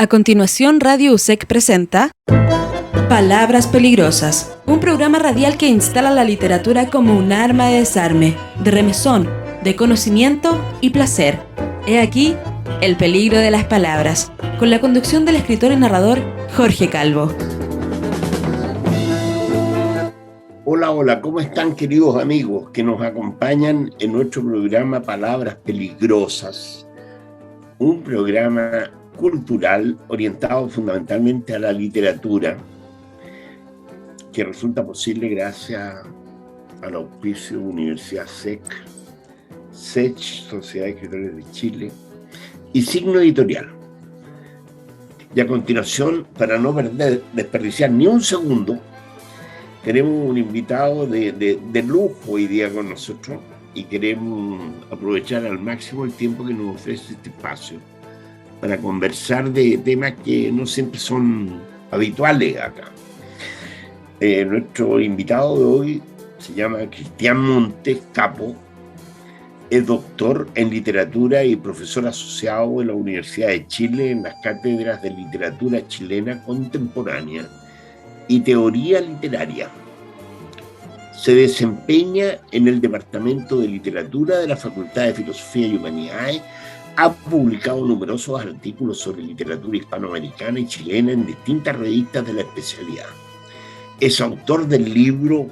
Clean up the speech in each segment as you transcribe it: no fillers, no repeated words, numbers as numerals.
A continuación, Radio USEC presenta Palabras Peligrosas, un programa radial que instala la literatura como un arma de desarme, de remesón, de conocimiento y placer. He aquí el peligro de las palabras, con la conducción del escritor y narrador Jorge Calvo. Hola, hola, ¿cómo están, queridos amigos que nos acompañan en nuestro programa Palabras Peligrosas? Un programa cultural orientado fundamentalmente a la literatura, que resulta posible gracias al auspicio de Universidad SEC, Sociedad de Escritores de Chile, y Signo Editorial. Y a continuación, para no desperdiciar ni un segundo, tenemos un invitado de lujo hoy día con nosotros y queremos aprovechar al máximo el tiempo que nos ofrece este espacio para conversar de temas que no siempre son habituales acá. Nuestro invitado de hoy se llama Cristian Montes Capo, es doctor en literatura y profesor asociado en la Universidad de Chile en las cátedras de literatura chilena contemporánea y teoría literaria. Se desempeña en el Departamento de Literatura de la Facultad de Filosofía y Humanidades. Ha publicado numerosos artículos sobre literatura hispanoamericana y chilena en distintas revistas de la especialidad. Es autor del libro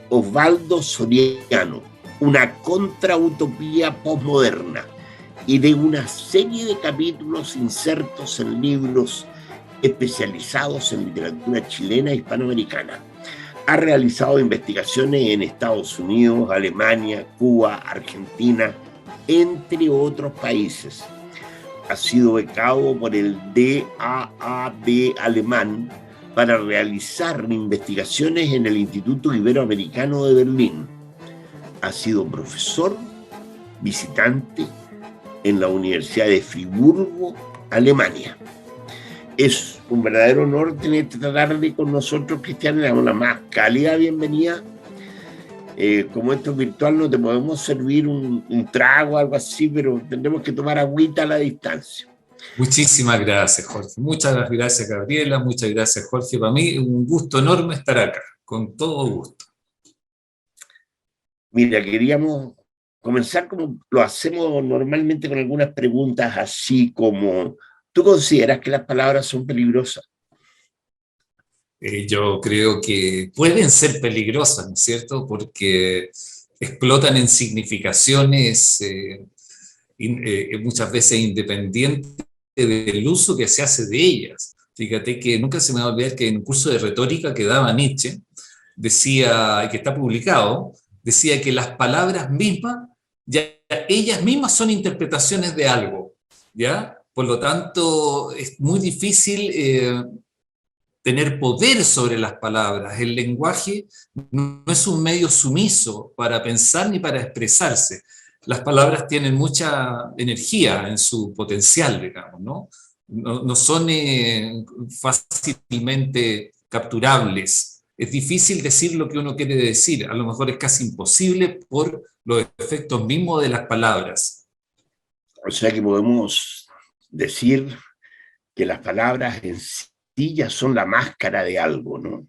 Osvaldo Soriano, una contrautopía posmoderna, y de una serie de capítulos insertos en libros especializados en literatura chilena e hispanoamericana. Ha realizado investigaciones en Estados Unidos, Alemania, Cuba, Argentina, entre otros países. Ha sido becado por el DAAD alemán para realizar investigaciones en el Instituto Iberoamericano de Berlín. Ha sido profesor visitante en la Universidad de Friburgo, Alemania. Es un verdadero honor tenerte esta tarde con nosotros, Cristian. Le damos la más cálida bienvenida. Como esto es virtual, no te podemos servir un trago o algo así, pero tendremos que tomar agüita a la distancia. Muchísimas gracias, Jorge. Muchas gracias, Gabriela. Muchas gracias, Jorge. Para mí un gusto enorme estar acá, con todo gusto. Mira, queríamos comenzar como lo hacemos normalmente con algunas preguntas así como: ¿tú consideras que las palabras son peligrosas? Yo creo que pueden ser peligrosas, ¿no es cierto? Porque explotan en significaciones muchas veces independientes del uso que se hace de ellas. Fíjate que nunca se me va a olvidar que en un curso de retórica que daba Nietzsche, decía, que está publicado, decía que las palabras mismas, ya ellas mismas son interpretaciones de algo, ¿ya? Por lo tanto, es muy difícil tener poder sobre las palabras. El lenguaje no es un medio sumiso para pensar ni para expresarse. Las palabras tienen mucha energía en su potencial, digamos, ¿no? No son fácilmente capturables. Es difícil decir lo que uno quiere decir. A lo mejor es casi imposible por los efectos mismos de las palabras. O sea que podemos decir que las palabras en sí ya son la máscara de algo, ¿no?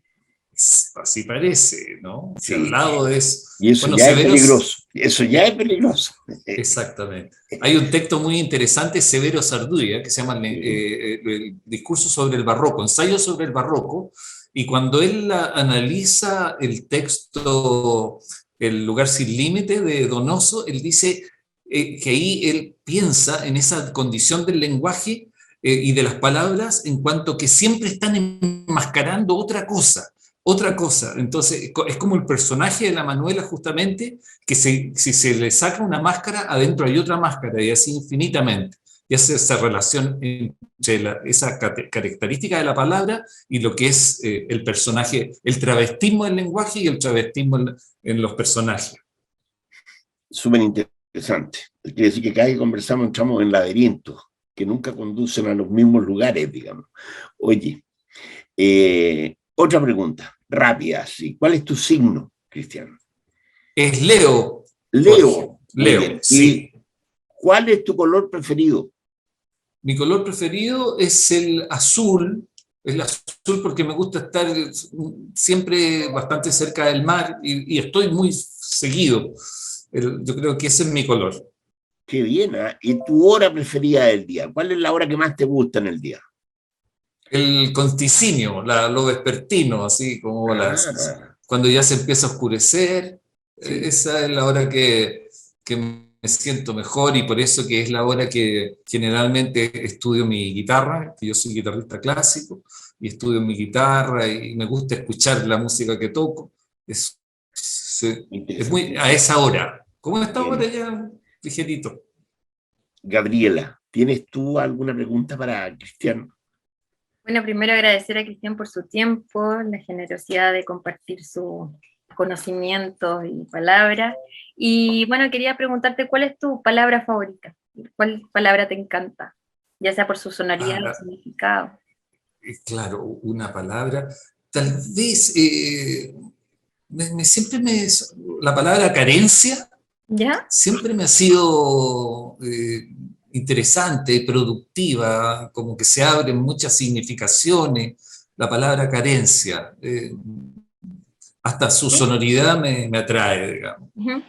Así parece, ¿no? Sí. Al lado es... Y eso ya es peligroso. Eso ya es peligroso. Exactamente. Hay un texto muy interesante, Severo Sarduya, que se llama el discurso sobre el barroco, ensayo sobre el barroco, y cuando él analiza el texto El lugar sin límite de Donoso, él dice que ahí él piensa en esa condición del lenguaje y de las palabras en cuanto que siempre están enmascarando otra cosa. Entonces es como el personaje de la Manuela justamente, que si se le saca una máscara, adentro hay otra máscara y así infinitamente. Y hace esa relación entre esa característica de la palabra y lo que es el personaje, el travestismo del lenguaje y el travestismo en los personajes. Súper interesante. Quiere decir que cada vez que conversamos entramos en laberintos que nunca conducen a los mismos lugares, digamos. Oye, otra pregunta, rápida, sí. ¿Cuál es tu signo, Cristian? Es Leo. Leo. Leo, sí. ¿Y cuál es tu color preferido? Mi color preferido es el azul. El azul porque me gusta estar siempre bastante cerca del mar y estoy muy seguido. Yo creo que ese es mi color. Qué bien, ¿eh? ¿Y tu hora preferida del día? ¿Cuál es la hora que más te gusta en el día? El conticinio, lo vespertino, así como Ah, cuando ya se empieza a oscurecer, sí, esa es la hora que me siento mejor y por eso que es la hora que generalmente estudio mi guitarra, que yo soy guitarrista clásico y estudio mi guitarra y me gusta escuchar la música que toco. Es, es muy interesante. a esa hora. ¿Cómo está ahora Bien. ya, ligerito? Gabriela, ¿tienes tú alguna pregunta para Cristian? Bueno, primero agradecer a Cristian por su tiempo, la generosidad de compartir sus conocimientos y palabras. Y bueno, quería preguntarte, ¿cuál es tu palabra favorita? ¿Cuál palabra te encanta? Ya sea por su sonoridad o Ah, significado. claro, una palabra. Tal vez siempre la palabra carencia ¿Ya? siempre me ha sido interesante, productiva, como que se abren muchas significaciones. La palabra carencia, hasta su ¿Sí? sonoridad me atrae, digamos. Uh-huh.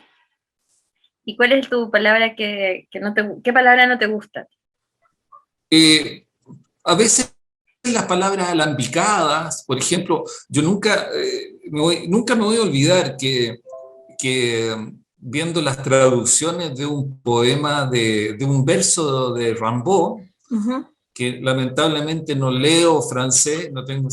¿Y cuál es tu palabra que no te, qué palabra no te gusta? A veces las palabras alambicadas, por ejemplo, yo nunca me voy a olvidar que viendo las traducciones de un poema, de un verso de Rimbaud, Uh-huh. que lamentablemente no leo francés, no tengo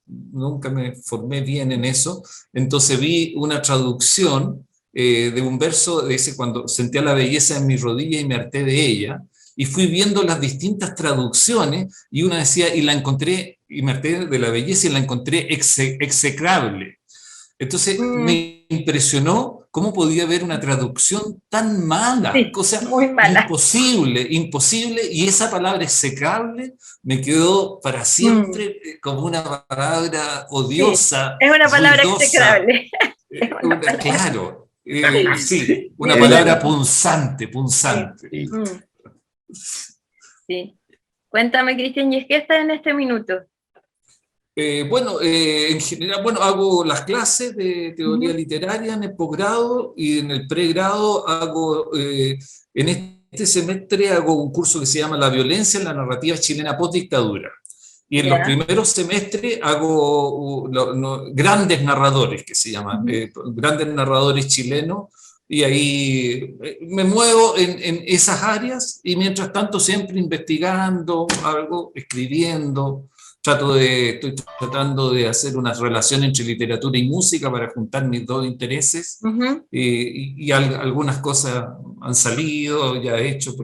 nunca me formé bien en eso, entonces vi una traducción de un verso, dice, cuando sentía la belleza en mi rodilla y me harté de ella, y fui viendo las distintas traducciones, y una decía, y la encontré, y me harté de la belleza y la encontré execrable. Entonces Mm, me impresionó cómo podía haber una traducción tan mala, sí, cosa muy mala. imposible, imposible, y esa palabra execrable me quedó para Mm, siempre como una palabra sí, odiosa, es una palabra ruidosa, execrable. Es una palabra. claro, Sí, sí, una tienes Oye, palabra razón. punzante, Sí. punzante. sí, Mm, sí. Cuéntame, Cristian, ¿y es que estás en este minuto? Bueno, en general, bueno, hago las clases de teoría Ujú. literaria en el posgrado y en el pregrado hago, en este semestre hago un curso que se llama La violencia en la narrativa chilena postdictadura. Y en los Ya. primeros semestres hago grandes narradores, que se llaman, Ujú. grandes narradores chilenos, y ahí me muevo en esas áreas y mientras tanto siempre investigando algo, escribiendo. Estoy tratando de hacer una relación entre literatura y música para juntar mis dos intereses Ujú. algunas cosas han salido, ya he hecho,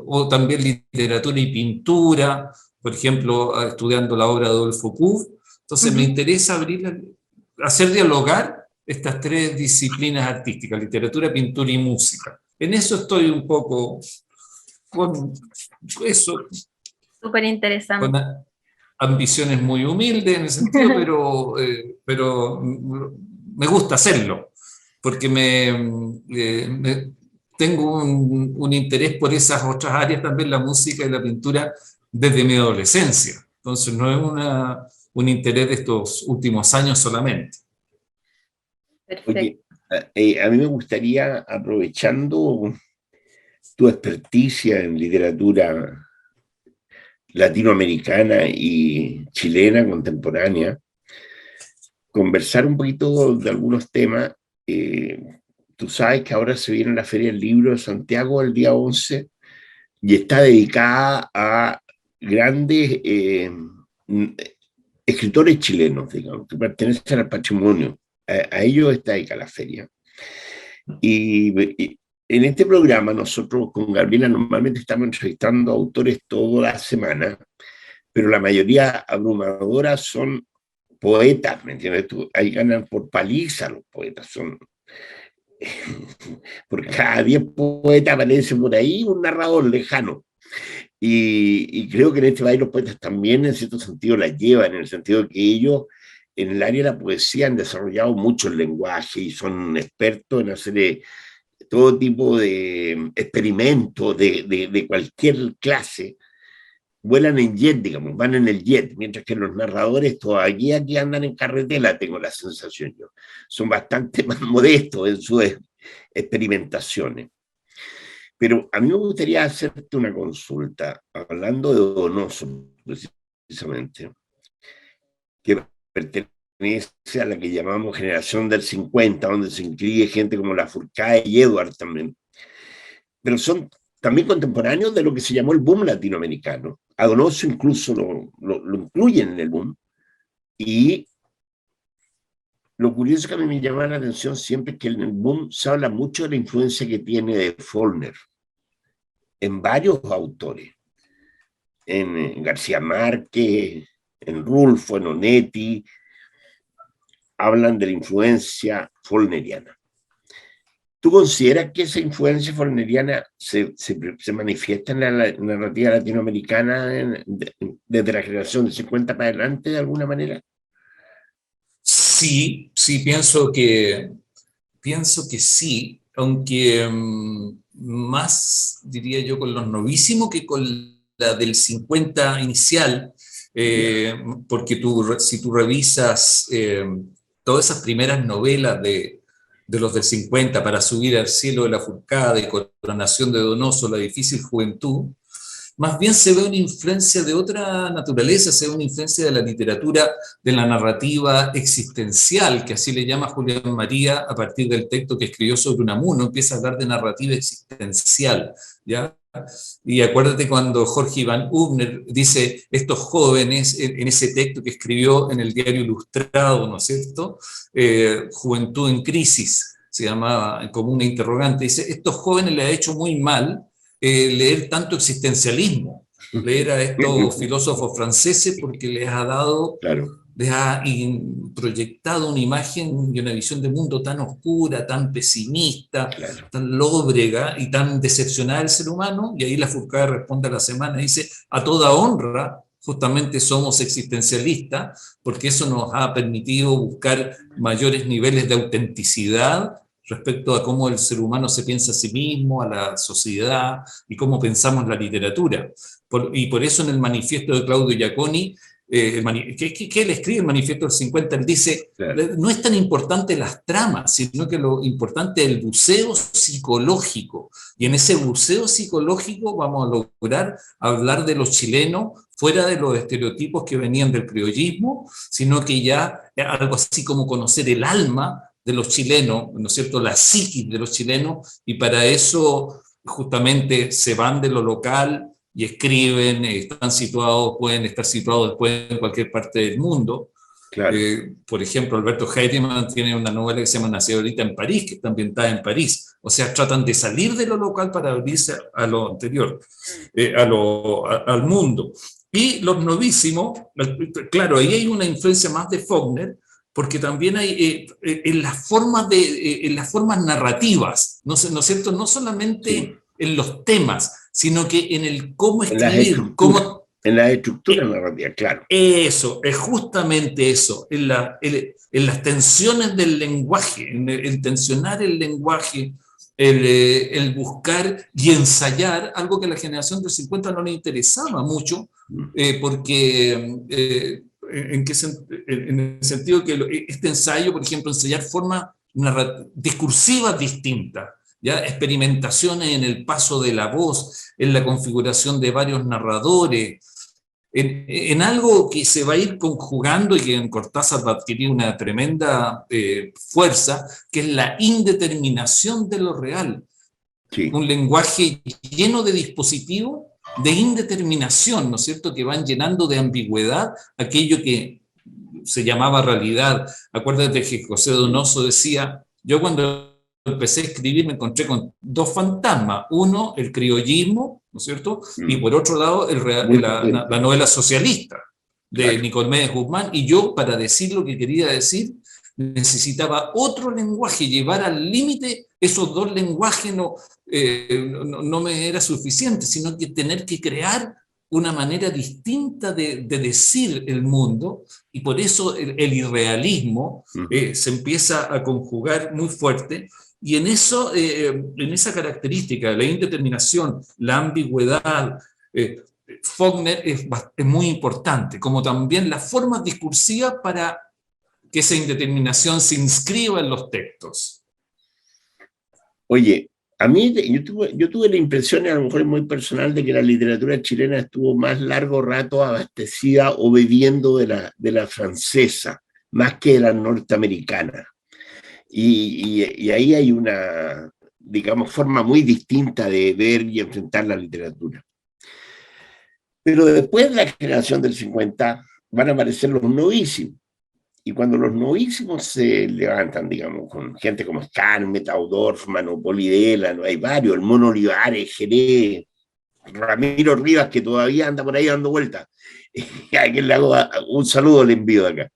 o también literatura y pintura, por ejemplo, estudiando la obra de Adolfo Kuh. Entonces me Ujú. interesa hacer dialogar estas tres disciplinas artísticas, literatura, pintura y música. En eso estoy un poco con eso, Súper con interesante. ambiciones muy humildes en el sentido, pero me gusta hacerlo, porque tengo un interés por esas otras áreas también, la música y la pintura, desde mi adolescencia. Entonces no es un interés de estos últimos años solamente. Perfecto. oye, a mí me gustaría, aprovechando tu experticia en literatura latinoamericana y chilena contemporánea, conversar un poquito de algunos temas. Tú sabes que ahora se viene la Feria del Libro de Santiago el día 11 y está dedicada a grandes escritores chilenos, digamos, que pertenecen al patrimonio. A ellos está dedicada la feria. Y en este programa nosotros con Gabriela normalmente estamos entrevistando a autores toda la semana, pero la mayoría abrumadora son poetas, ¿me entiendes? Ahí ganan por paliza los poetas, son por cada 10 poetas aparece por ahí un narrador lejano. Y creo que en este país los poetas también en cierto sentido la llevan, en el sentido de que ellos en el área de la poesía han desarrollado mucho el lenguaje y son expertos en hacer todo tipo de experimentos de cualquier clase, vuelan en jet, digamos, van en el jet, mientras que los narradores todavía aquí andan en carretera, tengo la sensación yo. Son bastante más modestos en sus experimentaciones. Pero a mí me gustaría hacerte una consulta, hablando de Donoso, precisamente, que pertenece a la que llamamos generación del 50, donde se incluye gente como Lafourcade y Edward también. Pero son también contemporáneos de lo que se llamó el boom latinoamericano. A Donoso incluso lo incluyen en el boom. Y lo curioso que a mí me llama la atención siempre es que en el boom se habla mucho de la influencia que tiene de Faulkner en varios autores. En García Márquez, en Rulfo, en Onetti, hablan de la influencia faulkneriana. ¿Tú consideras que esa influencia faulkneriana se manifiesta en la narrativa latinoamericana desde la generación de 50 para adelante de alguna manera? Sí, sí, pienso que sí, aunque más, diría yo, con los novísimos que con la del 50 inicial, porque si tú revisas todas esas primeras novelas de los del 50, Para subir al cielo de Lafourcade, Coronación de Donoso, La difícil juventud, más bien se ve una influencia de otra naturaleza, se ve una influencia de la literatura, de la narrativa existencial, que así le llama Julián María a partir del texto que escribió sobre Unamuno, empieza a hablar de narrativa existencial, ¿ya? Y acuérdate cuando Jorge Iván Hübner dice, estos jóvenes, en ese texto que escribió en el Diario Ilustrado, ¿no es cierto? Juventud en crisis, se llamaba como una interrogante, dice, estos jóvenes le ha hecho muy mal leer tanto existencialismo, leer a estos filósofos franceses porque les ha dado, claro, les ha proyectado una imagen y una visión de mundo tan oscura, tan pesimista, claro, tan lóbrega y tan decepcionada del ser humano, y ahí Lafourcade responde a la semana y dice, a toda honra, justamente somos existencialistas, porque eso nos ha permitido buscar mayores niveles de autenticidad respecto a cómo el ser humano se piensa a sí mismo, a la sociedad y cómo pensamos la literatura. Y por eso en el manifiesto de Claudio Giacconi, que él escribe el manifiesto del 50, él dice, claro. No es tan importante las tramas, sino que lo importante es el buceo psicológico. Y en ese buceo psicológico vamos a lograr hablar de los chilenos fuera de los estereotipos que venían del criollismo, sino que ya algo así como conocer el alma de los chilenos, ¿no es cierto?, la psiquis de los chilenos, y para eso justamente se van de lo local y escriben, pueden estar situados después en cualquier parte del mundo. Claro. Por ejemplo, Alberto Heidemann tiene una novela que se llama Nací ahorita en París, que está ambientada en París. O sea, tratan de salir de lo local para abrirse a lo anterior, al mundo. Y los novísimos, claro, ahí hay una influencia más de Faulkner, porque también hay en las formas narrativas, ¿no es cierto? No solamente sí, en los temas, sino que en el cómo escribir, en la estructura narrativa, claro. Eso, es justamente eso, en las tensiones del lenguaje, en el tensionar el lenguaje, el buscar y ensayar, algo que a la generación del 50 no le interesaba mucho, porque en el sentido que este ensayo, por ejemplo, ensayar formas discursivas distintas, ¿ya? Experimentaciones en el paso de la voz, en la configuración de varios narradores, en algo que se va a ir conjugando y que en Cortázar va a adquirir una tremenda fuerza, que es la indeterminación de lo real. Sí. Un lenguaje lleno de dispositivos de indeterminación, ¿no es cierto?, que van llenando de ambigüedad aquello que se llamaba realidad. Acuérdate que José Donoso decía, yo cuando empecé a escribir me encontré con dos fantasmas, uno, el criollismo, ¿no es cierto?, y por otro lado, la novela socialista de Nicolás Guzmán, y yo, para decir lo que quería decir, necesitaba otro lenguaje, llevar al límite esos dos lenguajes no me era suficiente, sino que tener que crear una manera distinta de decir el mundo, y por eso el irrealismo se empieza a conjugar muy fuerte, Y en eso, en esa característica, la indeterminación, la ambigüedad, Faulkner es muy importante, como también las formas discursivas para que esa indeterminación se inscriba en los textos. Oye, a mí yo tuve la impresión, y a lo mejor es muy personal, de que la literatura chilena estuvo más largo rato abastecida o bebiendo de la francesa, más que de la norteamericana. Y ahí hay una, digamos, forma muy distinta de ver y enfrentar la literatura. Pero después de la generación del 50 van a aparecer los novísimos. Y cuando los novísimos se levantan, digamos, con gente como Skármeta, Dorfman o Polidela, no hay varios, el Mono Olivares, Jerez, Ramiro Rivas, que todavía anda por ahí dando vueltas. A quien le hago un saludo, le envío de acá.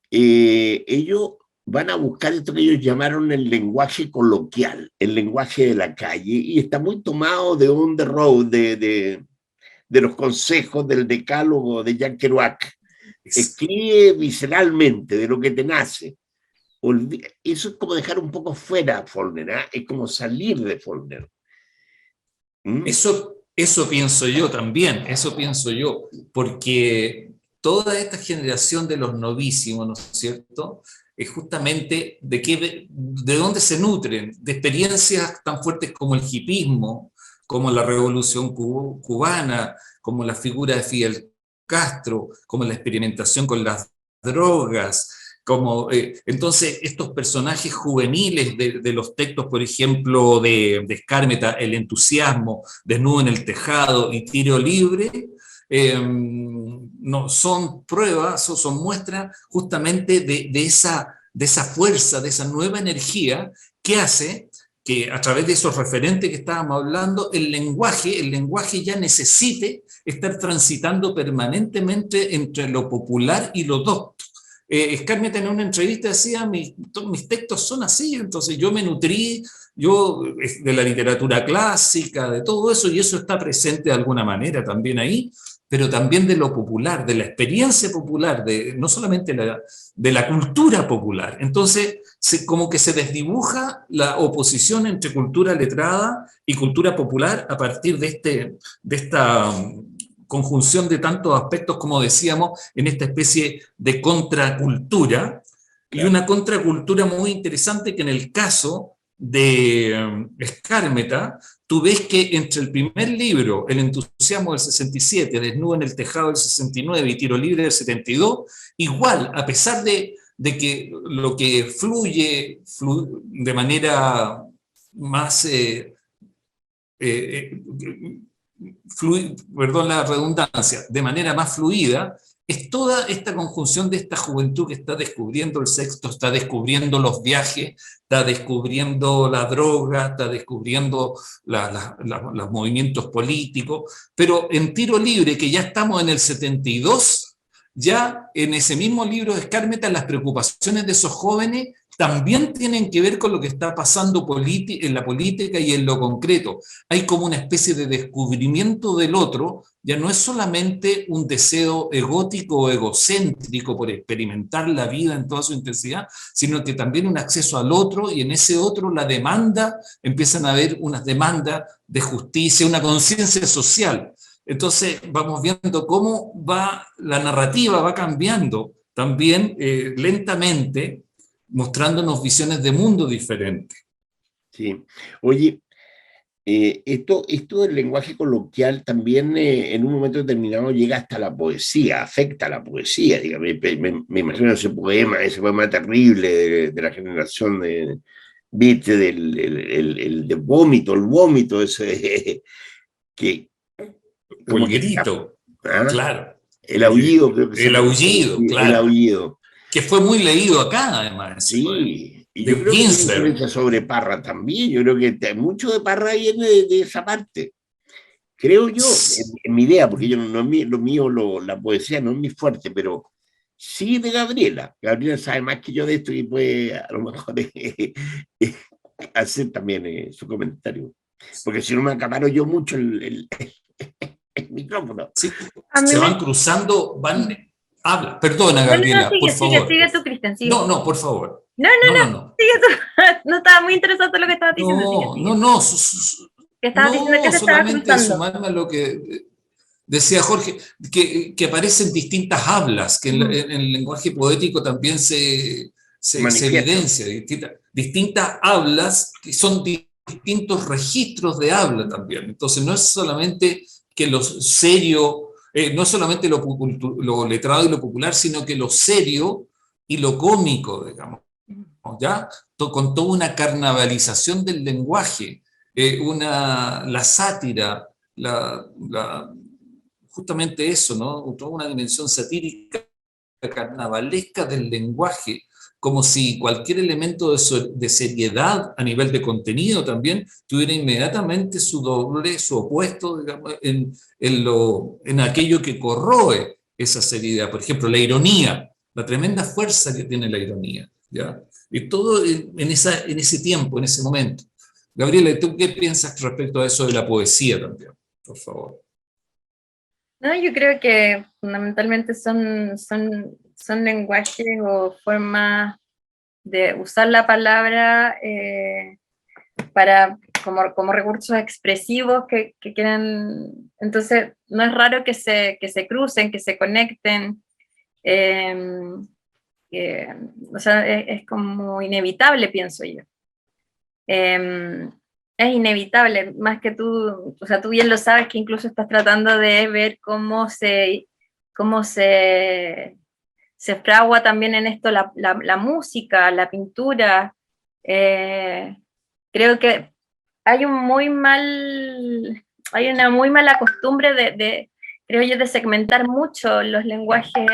Ellos van a buscar esto que ellos llamaron el lenguaje coloquial, el lenguaje de la calle, y está muy tomado de on the road, de los consejos del decálogo de Jack Kerouac. Escribe visceralmente de lo que te nace. Eso es como dejar un poco fuera a Faulkner, ¿eh? Es como salir de Faulkner. Eso pienso yo también, eso pienso yo, porque toda esta generación de los novísimos, ¿no es cierto?, es justamente de dónde se nutren, de experiencias tan fuertes como el hipismo, como la revolución cubana, como la figura de Fidel Castro, como la experimentación con las drogas, como, entonces estos personajes juveniles de los textos, por ejemplo, de Skármeta, El entusiasmo, Desnudo en el tejado y Tiro libre, no, son pruebas o son muestras justamente de esa fuerza, de esa nueva energía que hace que a través de esos referentes que estábamos hablando, el lenguaje ya necesite estar transitando permanentemente entre lo popular y lo docto. Skármeta en una entrevista decía, mis textos son así, entonces yo me nutrí de la literatura clásica, de todo eso, y eso está presente de alguna manera también ahí, pero también de lo popular, de la experiencia popular, no solamente de la cultura popular. Entonces, como que se desdibuja la oposición entre cultura letrada y cultura popular a partir de esta conjunción de tantos aspectos, como decíamos, en esta especie de contracultura, y una contracultura muy interesante que en el caso de Skármeta, tú ves que entre el primer libro, El entusiasmo del 67, Desnudo en el tejado del 69 y Tiro libre del 72, igual, a pesar de que lo que fluye de manera más, perdón la redundancia, de manera más fluida, es toda esta conjunción de esta juventud que está descubriendo el sexo, está descubriendo los viajes, está descubriendo la droga, está descubriendo los movimientos políticos, pero en Tiro libre, que ya estamos en el 72, ya en ese mismo libro de Skármeta, las preocupaciones de esos jóvenes también tienen que ver con lo que está pasando en la política y en lo concreto. Hay como una especie de descubrimiento del otro, ya no es solamente un deseo egótico o egocéntrico por experimentar la vida en toda su intensidad, sino que también un acceso al otro, y en ese otro la demanda, empiezan a haber unas demandas de justicia, una conciencia social. Entonces vamos viendo cómo la narrativa va cambiando también lentamente, mostrándonos visiones de mundo diferentes. Sí. Oye, esto del lenguaje coloquial también en un momento determinado llega hasta la poesía, afecta a la poesía. Digamos. Me imagino ese poema terrible de la generación de Beat, el vómito, el vómito ese que... El grito, ¿ah? Claro. El aullido, creo que el aullido, claro. El aullido. Que fue muy leído acá, además. Sí, y yo creo que tiene influencia sobre Parra también. Yo creo que mucho de Parra viene de esa parte. Creo yo, en mi idea, porque yo lo mío, la poesía no es mi fuerte, pero sí de Gabriela. Gabriela sabe más que yo de esto y puede a lo mejor hacer también su comentario. Porque si no me acaparo yo mucho el micrófono. Sí, se van cruzando, habla. Perdona, Gabriela, por favor. Sigue tú, Cristian. No, por favor. No, No, no, no. sigue tú. No estaba muy interesante lo que estabas diciendo. No, Sigue. no, no. Que estabas diciendo que No, se estaba solamente cruzando. sumarme a lo que decía Jorge, que aparecen distintas hablas, que en el lenguaje poético también se Manifiesta. evidencia, distintas hablas, que son distintos registros de habla también. Entonces no es solamente que lo serio, no es solamente lo letrado y lo popular, sino que lo serio y lo cómico, digamos, ¿ya? Con toda una carnavalización del lenguaje, la sátira, justamente eso, ¿no? Toda una dimensión satírica, carnavalesca del lenguaje, como si cualquier elemento de seriedad a nivel de contenido también tuviera inmediatamente su doble, su opuesto, digamos, en aquello que corroe esa seriedad. Por ejemplo, la ironía, la tremenda fuerza que tiene la ironía, ¿ya? Y todo en ese tiempo, en ese momento. Gabriela, ¿tú qué piensas respecto a eso de la poesía también? Por favor. No, yo creo que fundamentalmente son lenguajes o formas de usar la palabra como recursos expresivos que quieren. Entonces, no es raro que se crucen, que se conecten. O sea, es como inevitable, pienso yo. Es inevitable, más que tú, o sea, tú bien lo sabes que incluso estás tratando de ver cómo se fragua también en esto la música, la pintura. Creo que hay una muy mala costumbre creo yo, de segmentar mucho los lenguajes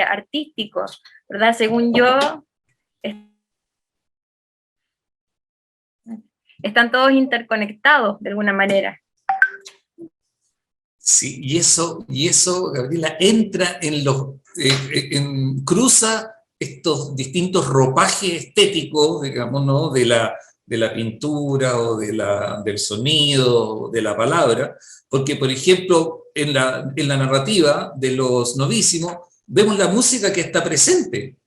artísticos, ¿verdad? Según yo, están todos interconectados de alguna manera. Sí, y eso, Gabriela, entra cruza estos distintos ropajes estéticos, digamos, ¿no? de la pintura o del sonido, de la palabra, porque, por ejemplo, en la narrativa de los novísimos, vemos la música que está presente.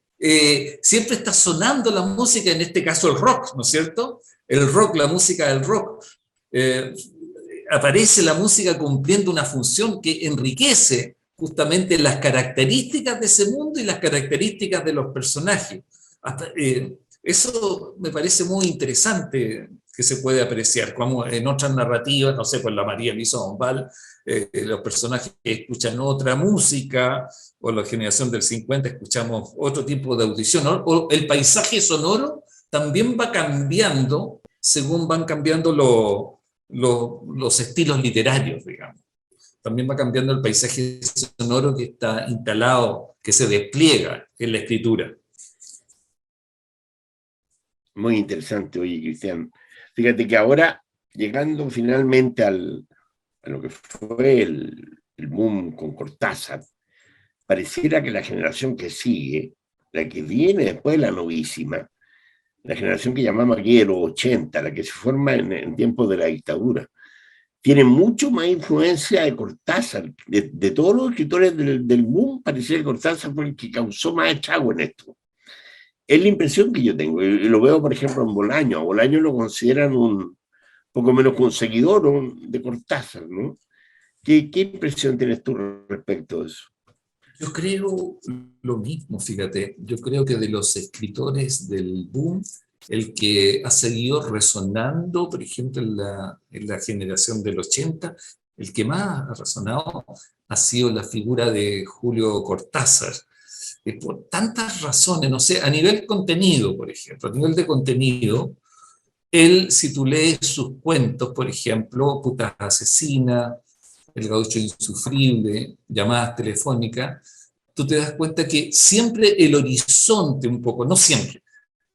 Siempre está sonando la música, en este caso el rock, ¿no es cierto? El rock, la música del rock. Aparece la música cumpliendo una función que enriquece justamente las características de ese mundo y las características de los personajes. Eso me parece muy interesante que se puede apreciar, como en otras narrativas, no sé, con la María Luisa Bombal, los personajes escuchan otra música, o la generación del 50 escuchamos otro tipo de audición, o el paisaje sonoro también va cambiando según van cambiando los estilos literarios, digamos. También va cambiando el paisaje sonoro que está instalado, que se despliega en la escritura. Muy interesante, oye, Cristian. Fíjate que ahora, llegando finalmente a lo que fue el boom con Cortázar, pareciera que la generación que sigue, la que viene después de la novísima, la generación que llamamos aquí los 80, la que se forma en tiempos de la dictadura, tiene mucho más influencia de Cortázar. De todos los escritores del boom, pareciera que Cortázar fue el que causó más estrago en esto. Es la impresión que yo tengo, y lo veo, por ejemplo, en Bolaño. A Bolaño lo consideran un poco menos que un seguidor de Cortázar, ¿no? ¿Qué impresión tienes tú respecto a eso? Yo creo lo mismo, fíjate. Yo creo que de los escritores del boom, el que ha seguido resonando, por ejemplo, en la generación del 80, el que más ha resonado ha sido la figura de Julio Cortázar. Por tantas razones, no sé, a nivel contenido, por ejemplo, a nivel de contenido, él, si tú lees sus cuentos, por ejemplo, Puta Asesina, El Gaucho Insufrible, Llamadas Telefónicas, tú te das cuenta que siempre el horizonte un poco, no siempre,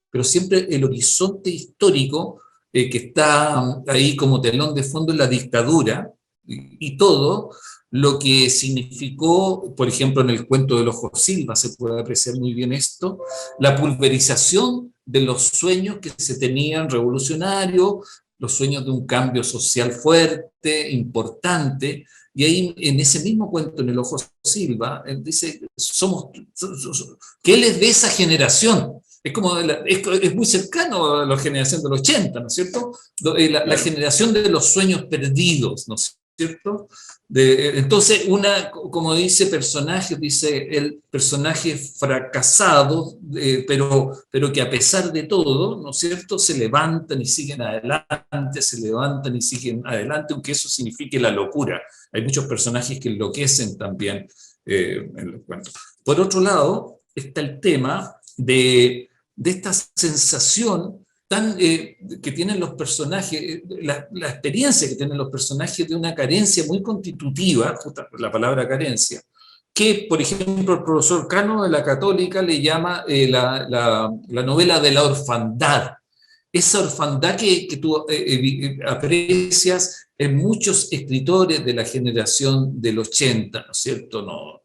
pero siempre el horizonte histórico que está ahí como telón de fondo en la dictadura y todo lo que significó, por ejemplo, en el cuento del Ojo Silva se puede apreciar muy bien esto, la pulverización de los sueños que se tenían revolucionarios, los sueños de un cambio social fuerte, importante, y ahí en ese mismo cuento, en el Ojo Silva, él dice que él es de esa generación, es muy cercano a la generación del 80, ¿no es cierto? La generación de los sueños perdidos, ¿no es cierto? Entonces, como dice personaje, dice el personaje fracasado, pero que a pesar de todo, ¿no es cierto?, se levantan y siguen adelante, se levantan y siguen adelante, aunque eso signifique la locura. Hay muchos personajes que enloquecen también en los cuentos. Por otro lado, está el tema de esta sensación que tienen los personajes, la experiencia que tienen los personajes de una carencia muy constitutiva, la palabra carencia, que, por ejemplo, el profesor Cano de la Católica le llama la novela de la orfandad. Esa orfandad que tú aprecias en muchos escritores de la generación del 80, ¿no es cierto? No,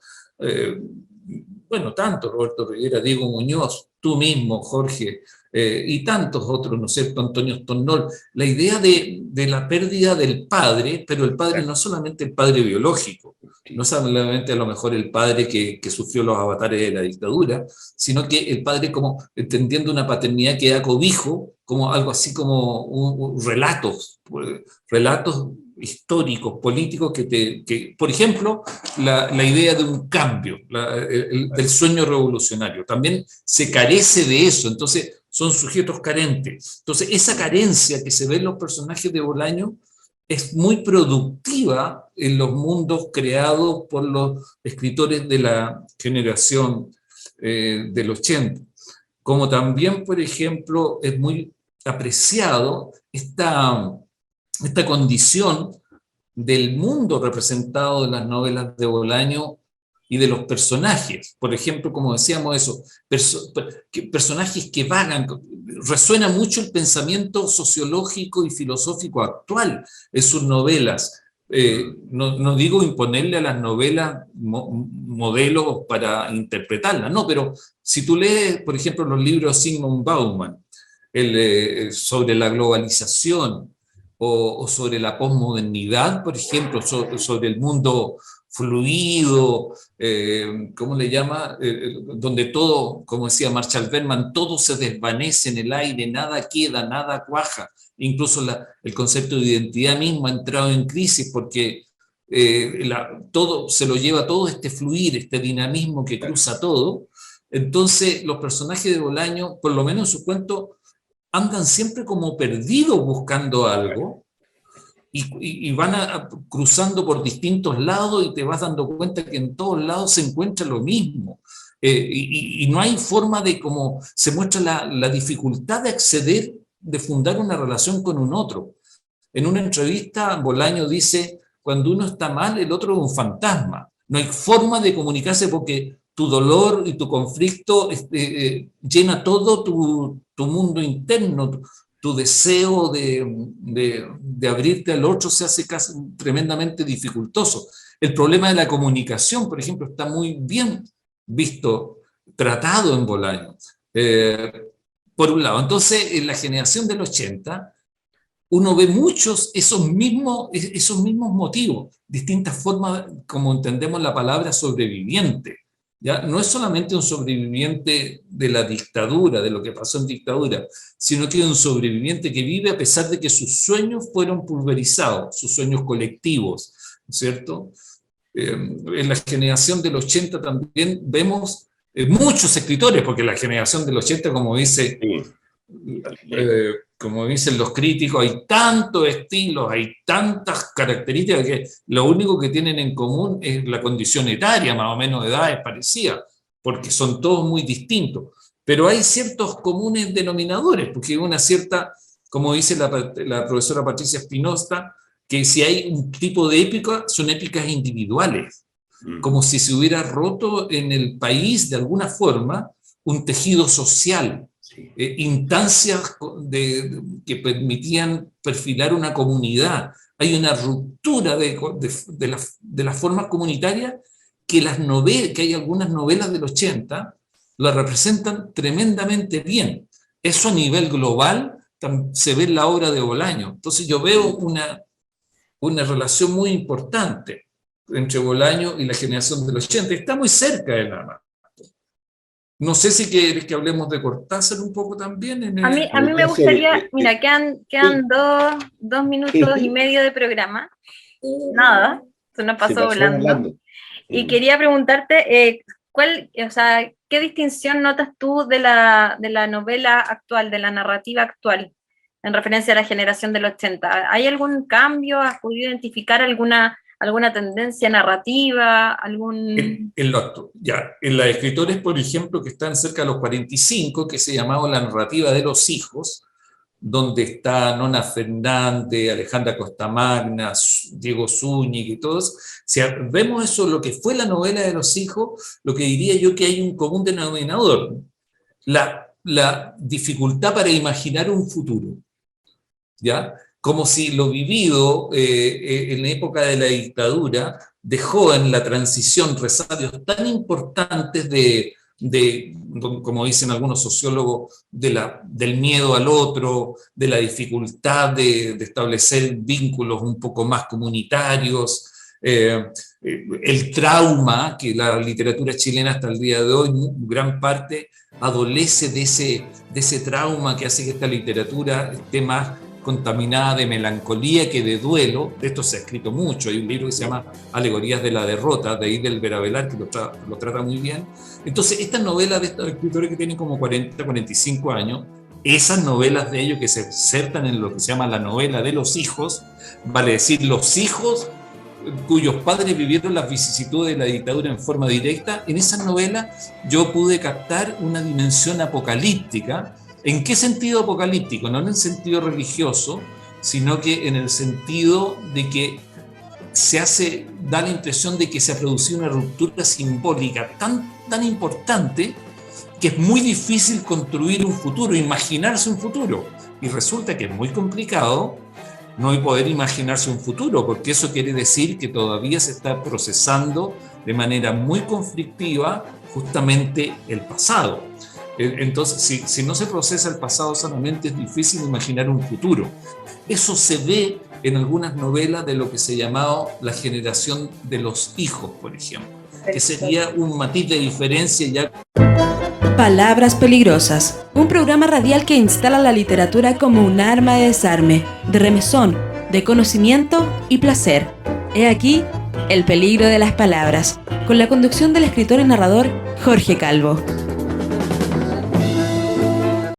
bueno, tanto Roberto Rivera, Diego Muñoz, tú mismo, Jorge, y tantos otros, ¿no es cierto?, Antonio Stornol, la idea de la pérdida del padre, pero el padre no solamente el padre biológico, no solamente a lo mejor el padre que sufrió los avatares de la dictadura, sino que el padre como entendiendo una paternidad que da cobijo, como algo así como relatos históricos, políticos, que por ejemplo, la idea de un cambio, del sueño revolucionario, también se carece de eso, entonces son sujetos carentes. Entonces, esa carencia que se ve en los personajes de Bolaño es muy productiva en los mundos creados por los escritores de la generación del 80. Como también, por ejemplo, es muy apreciado esta condición del mundo representado en las novelas de Bolaño y de los personajes. Por ejemplo, como decíamos eso, personajes que vagan, resuena mucho el pensamiento sociológico y filosófico actual en sus novelas. No digo imponerle a las novelas modelos para interpretarlas, no, pero si tú lees, por ejemplo, los libros de Zygmunt Bauman, sobre la globalización, o sobre la posmodernidad, por ejemplo, sobre el mundo fluido, ¿cómo le llama? Donde todo, como decía Marshall Berman, todo se desvanece en el aire, nada queda, nada cuaja. Incluso el concepto de identidad mismo ha entrado en crisis porque todo se lo lleva todo este fluir, este dinamismo que cruza todo. Entonces, los personajes de Bolaño, por lo menos en su cuento, andan siempre como perdidos buscando algo y van cruzando por distintos lados y te vas dando cuenta que en todos lados se encuentra lo mismo. Y no hay forma de cómo se muestra la dificultad de acceder, de fundar una relación con un otro. En una entrevista, Bolaño dice, cuando uno está mal, el otro es un fantasma. No hay forma de comunicarse porque tu dolor y tu conflicto llena todo tu mundo interno, tu deseo de abrirte al otro se hace casi tremendamente dificultoso. El problema de la comunicación, por ejemplo, está muy bien visto, tratado en Bolaño. Por un lado, entonces, en la generación del 80, uno ve muchos esos mismos motivos, distintas formas, como entendemos la palabra sobreviviente. ¿Ya? No es solamente un sobreviviente de la dictadura, de lo que pasó en dictadura, sino que es un sobreviviente que vive a pesar de que sus sueños fueron pulverizados, sus sueños colectivos, ¿cierto? En la generación del 80 también vemos muchos escritores, porque la generación del 80, como dice... como dicen los críticos, hay tantos estilos, hay tantas características que lo único que tienen en común es la condición etaria, más o menos de edad es parecida, porque son todos muy distintos. Pero hay ciertos comunes denominadores, porque hay una cierta, como dice la profesora Patricia Espinosa, que si hay un tipo de épica, son épicas individuales, como si se hubiera roto en el país de alguna forma un tejido social. Instancias que permitían perfilar una comunidad. Hay una ruptura de las formas comunitarias que hay algunas novelas del 80 las representan tremendamente bien. Eso a nivel global se ve en la obra de Bolaño. Entonces yo veo una relación muy importante entre Bolaño y la generación del 80. Está muy cerca de la mano. No sé si quieres que hablemos de Cortázar un poco también. A mí me gustaría, mira, quedan dos minutos y medio de programa. Nada, se nos pasó volando. Y quería preguntarte, ¿qué distinción notas tú de la novela actual, de la narrativa actual, en referencia a la generación del 80? ¿Hay algún cambio? ¿Has podido identificar alguna tendencia narrativa? En las escritores, por ejemplo, que están cerca de los 45, que se llamaba La narrativa de los hijos, donde está Nona Fernández, Alejandra Costamagna, Diego Zúñiga y todos, si vemos eso, lo que fue la novela de los hijos, lo que diría yo que hay un común denominador, la dificultad para imaginar un futuro, ¿ya? Como si lo vivido en la época de la dictadura dejó en la transición resabios tan importantes de, como dicen algunos sociólogos, del miedo al otro, de la dificultad de establecer vínculos un poco más comunitarios, el trauma, que la literatura chilena hasta el día de hoy, gran parte, adolece de ese trauma que hace que esta literatura esté más contaminada de melancolía que de duelo. De esto se ha escrito mucho, hay un libro que se llama Alegorías de la derrota, de Idel Veravelar, que lo trata muy bien. Entonces, estas novelas de estos escritores que tienen como 40, 45 años, esas novelas de ellos que se insertan en lo que se llama la novela de los hijos, vale decir, los hijos cuyos padres vivieron las vicisitudes de la dictadura en forma directa, en esas novelas yo pude captar una dimensión apocalíptica. ¿En qué sentido apocalíptico? No en el sentido religioso, sino que en el sentido de que da la impresión de que se ha producido una ruptura simbólica tan importante que es muy difícil construir un futuro, imaginarse un futuro. Y resulta que es muy complicado no poder imaginarse un futuro, porque eso quiere decir que todavía se está procesando de manera muy conflictiva justamente el pasado. Entonces, si no se procesa el pasado sanamente, es difícil imaginar un futuro. Eso se ve en algunas novelas de lo que se llamaba la generación de los hijos, por ejemplo, que sería un matiz de diferencia ya. Palabras peligrosas, un programa radial que instala la literatura como un arma de desarme, de remesón, de conocimiento y placer. He aquí el peligro de las palabras, con la conducción del escritor y narrador Jorge Calvo.